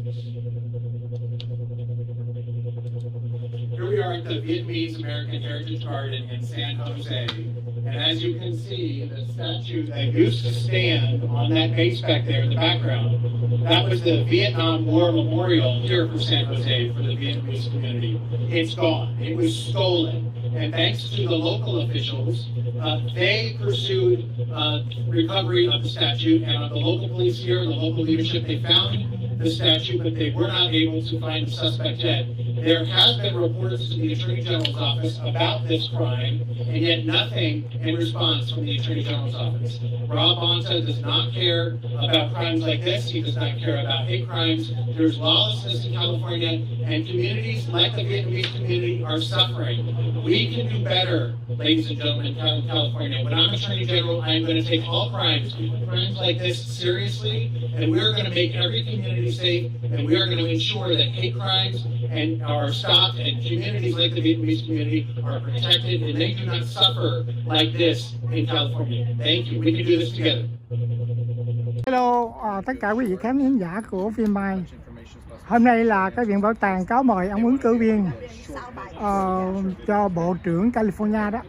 Here we are at the Vietnamese American Heritage Garden in San Jose. And as you can see, the statue that used to stand on that base back there in the background, that was the Vietnam War Memorial here for San Jose for the Vietnamese community. It's gone. It was stolen. And thanks to the local officials, they pursued recovery of the statue, and the local police here, the local leadership, they found the statue, but they were not able to find the suspect yet. There has been reports to the Attorney General's office about this crime, and yet nothing in response from the Attorney General's office. Rob Bonta does not care about crimes like this. He does not care about hate crimes. There's lawlessness in California, and communities like the Vietnamese community are suffering. We can do better, ladies and gentlemen, in California. When I'm Attorney General, I'm going to take all crimes like this seriously, and we're going to make every community safe, and we are going to ensure that hate crimes and are stopped, and communities like the Vietnamese community are protected, and they do not suffer like this in California. Thank you. We can do this together. Hello, tất cả quý vị khán thính giả của phim Mai. Hôm nay là cái Viện Bảo tàng có mời ông ứng cử viên cho Bộ trưởng California đó,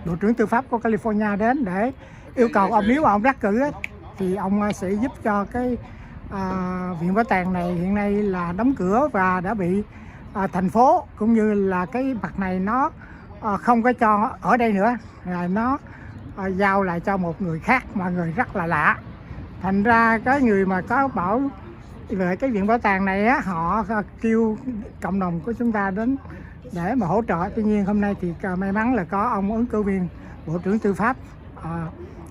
Bộ trưởng Tư pháp của California đến để yêu cầu ông, nếu mà ông đắc cử thì ông sẽ giúp cho cái Viện Bảo tàng này hiện nay là đóng cửa và đã bị thành phố cũng như là cái mặt này nó không có cho ở đây nữa, nó giao lại cho một người khác mà người rất là lạ. Thành ra cái người mà có bảo về cái Viện Bảo tàng này á, họ kêu cộng đồng của chúng ta đến để mà hỗ trợ. Tuy nhiên hôm nay thì may mắn là có ông ứng cử viên Bộ trưởng Tư pháp,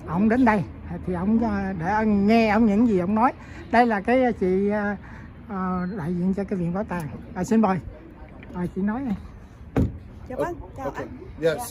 ông đến đây thì ông để nghe ông những gì ông nói. Đây là cái chị đại diện cho cái Viện Bảo tàng. Xin mời chị nói này. Okay. Yeah.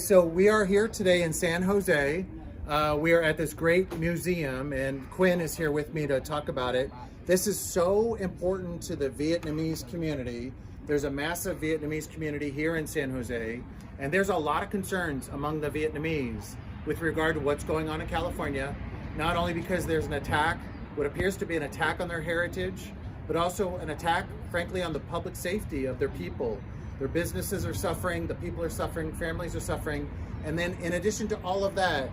So we are here today in San Jose. We are at this great museum, and Quinn is here with me to talk about it. This is so important to the Vietnamese community. There's a massive Vietnamese community here in San Jose, and there's a lot of concerns among the Vietnamese with regard to what's going on in California, not only because there's an attack, what appears to be an attack on their heritage, but also an attack, frankly, on the public safety of their people. Their businesses are suffering, the people are suffering, families are suffering, and then in addition to all of that,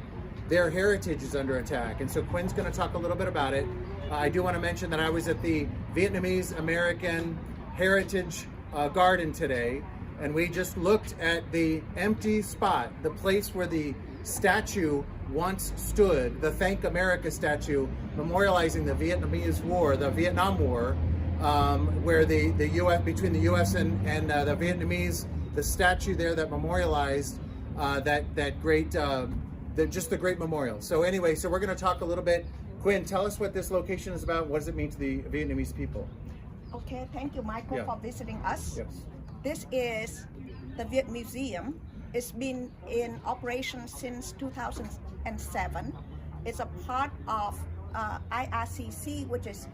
their heritage is under attack. And so Quinn's going to talk a little bit about it. I do want to mention that I was at the Vietnamese American Heritage Garden today, and we just looked at the empty spot, the place where the statue once stood, the Thank America statue memorializing the Vietnamese War, the Vietnam War, where the U.S. between the U.S. and the Vietnamese, the statue there that memorialized that great. Just the great memorial. So anyway, so we're going to talk a little bit. Quinn, tell us what this location is about. What does it mean to the Vietnamese people? Okay, thank you, Michael, for visiting us. Yes. This is the Viet Museum. It's been in operation since 2007. It's a part of IRCC, which is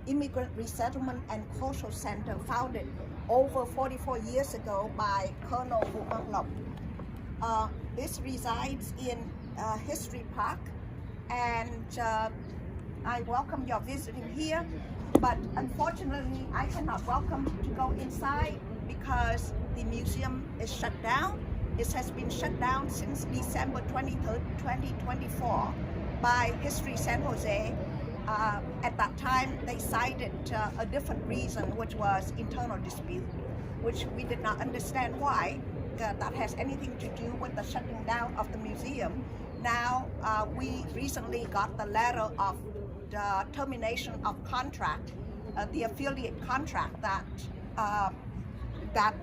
Immigrant Resettlement and Cultural Center, founded over 44 years ago by Colonel Vũ Quang Lộc. This resides in History Park, and I welcome your visiting here, but unfortunately I cannot welcome to go inside because the museum is shut down. It has been shut down since December 23rd, 2024 by History San Jose. At that time they cited a different reason, which was internal dispute, which we did not understand why. That has anything to do with the shutting down of the museum. Now we recently got the letter of the termination of contract, the affiliate contract that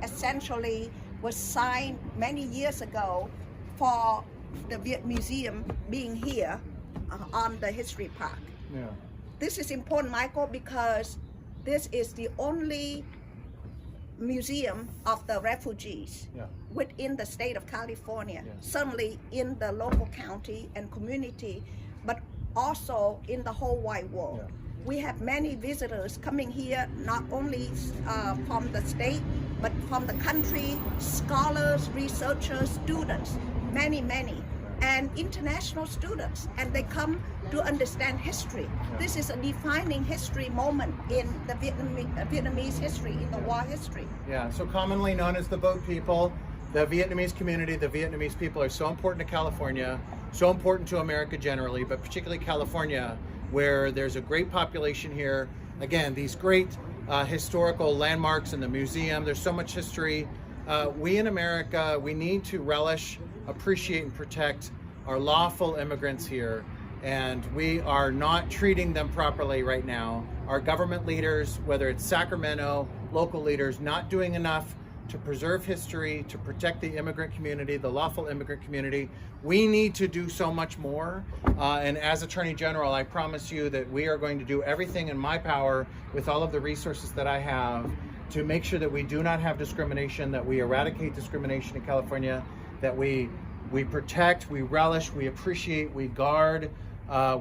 essentially was signed many years ago for the Viet Museum being here on the History Park. Yeah. This is important, Michael, because this is the only museum of the refugees within the state of California, certainly in the local county and community, but also in the whole wide world. We have many visitors coming here, not only from the state, but from the country, scholars, researchers, students, many. and international students, and they come to understand history. This is a defining history moment in the Vietnamese history, in the war history. Yeah, so commonly known as the boat people, the Vietnamese community, the Vietnamese people are so important to California, so important to America generally, but particularly California, where there's a great population here. Again, these great historical landmarks in the museum. There's so much history. We in America, we need to relish, appreciate, and protect our lawful immigrants here. And we are not treating them properly right now. Our government leaders, whether it's Sacramento, local leaders, not doing enough to preserve history, to protect the immigrant community, the lawful immigrant community. We need to do so much more. And as Attorney General, I promise you that we are going to do everything in my power with all of the resources that I have to make sure that we do not have discrimination, that we eradicate discrimination in California, that we protect, we relish, we appreciate, we guard,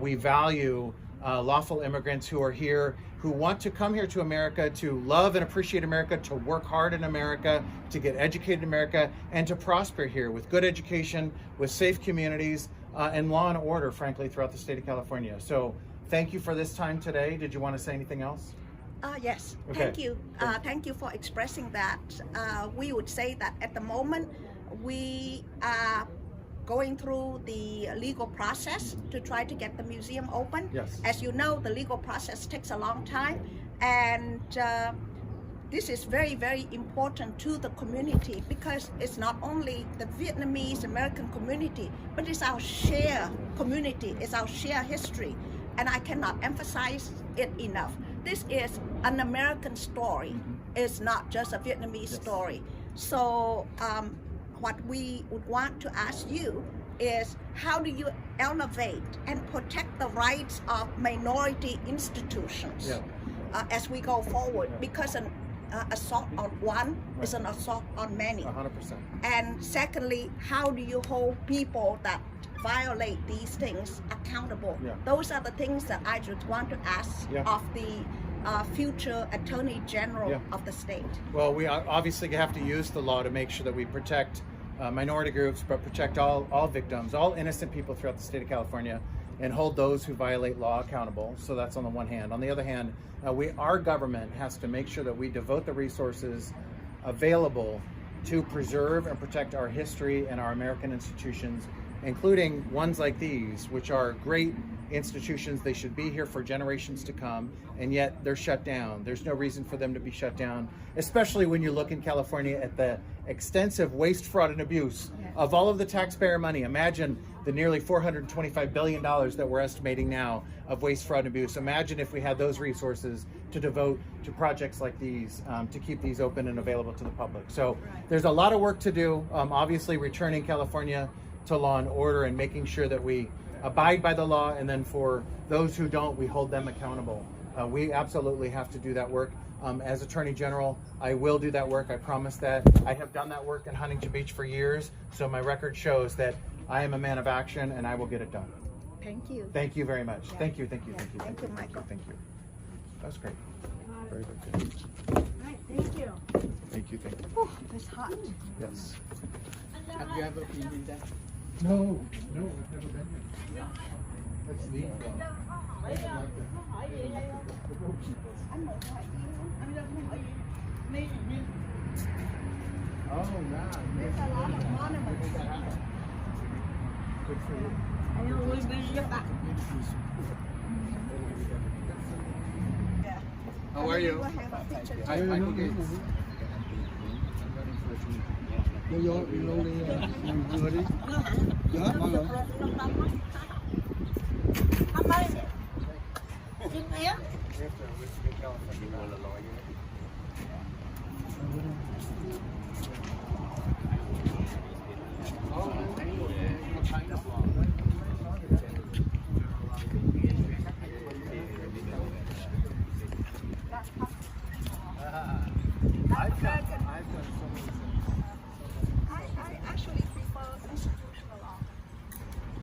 we value lawful immigrants who are here, who want to come here to America, to love and appreciate America, to work hard in America, to get educated in America, and to prosper here with good education, with safe communities, and law and order, frankly, throughout the state of California. So thank you for this time today. Did you want to say anything else? Yes, Okay. thank you. Thank you for expressing that. We would say that at the moment, we are going through the legal process to try to get the museum open. Yes. As you know, the legal process takes a long time, and this is very, very important to the community, because it's not only the Vietnamese American community, but it's our shared community, it's our shared history, and I cannot emphasize it enough. This is an American story. It's not just a Vietnamese story. So what we would want to ask you is, how do you elevate and protect the rights of minority institutions as we go forward? Because an assault on one is an assault on many. 100%. And secondly, how do you hold people that violate these things accountable? Those are the things that I just want to ask of the future Attorney General of the state. Well, we obviously have to use the law to make sure that we protect minority groups, but protect all victims, all innocent people throughout the state of California, and hold those who violate law accountable. So that's on the one hand. On the other hand, our government has to make sure that we devote the resources available to preserve and protect our history and our American institutions, including ones like these, which are great institutions. They should be here for generations to come, and yet they're shut down. There's no reason for them to be shut down, especially when you look in California at the extensive waste, fraud, and abuse of all of the taxpayer money. Imagine the nearly $425 billion that we're estimating now of waste, fraud, and abuse. Imagine if we had those resources to devote to projects like these, to keep these open and available to the public. So there's a lot of work to do. Obviously, returning California to law and order and making sure that we abide by the law, and then for those who don't, we hold them accountable. We absolutely have to do that work. As Attorney General, I will do that work. I promise that. I have done that work in Huntington Beach for years, so my record shows that I am a man of action, and I will get it done. Thank you. Thank you very much. Thank you, thank you, thank you. Thank you, Michael. Thank you. That was great. Very good. Right, thank you. Thank you, thank you. Oh, it's hot. Yes. Have you ever been in that? No, I've never been there. That's neat. Oh, wow. There's a lot of monuments. Good for you. Yeah. How are you? We'll have a picture. Hi, Michael Gates. Vô luôn đi, vừa đi. Vô hết mọi người. Anh ơi, chim éo.